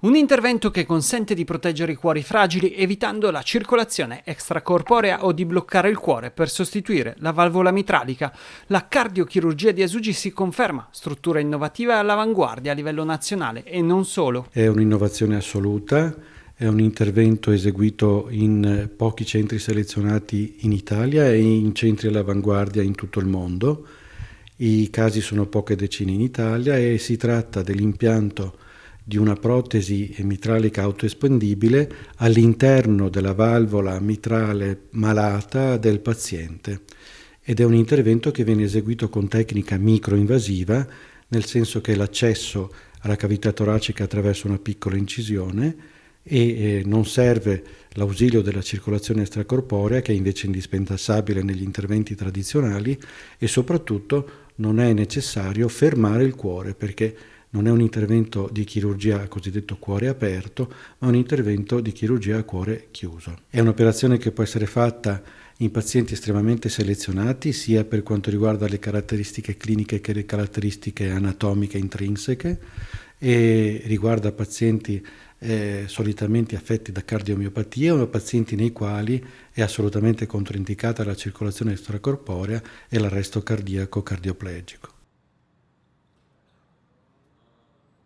Un intervento che consente di proteggere i cuori fragili evitando la circolazione extracorporea o di bloccare il cuore per sostituire la valvola mitralica. La cardiochirurgia di Esugi si conferma struttura innovativa e all'avanguardia a livello nazionale e non solo. È un'innovazione assoluta, è un intervento eseguito in pochi centri selezionati in Italia e in centri all'avanguardia in tutto il mondo. I casi sono poche decine in Italia e si tratta dell'impianto di una protesi mitralica autoespandibile all'interno della valvola mitrale malata del paziente, ed è un intervento che viene eseguito con tecnica microinvasiva, nel senso che l'accesso alla cavità toracica attraverso una piccola incisione e non serve l'ausilio della circolazione extracorporea, che è invece indispensabile negli interventi tradizionali, e soprattutto non è necessario fermare il cuore, perché non è un intervento di chirurgia cosiddetto cuore aperto, ma un intervento di chirurgia a cuore chiuso. È un'operazione che può essere fatta in pazienti estremamente selezionati, sia per quanto riguarda le caratteristiche cliniche che le caratteristiche anatomiche intrinseche, e riguarda pazienti solitamente affetti da cardiomiopatia o pazienti nei quali è assolutamente controindicata la circolazione extracorporea e l'arresto cardiaco cardioplegico.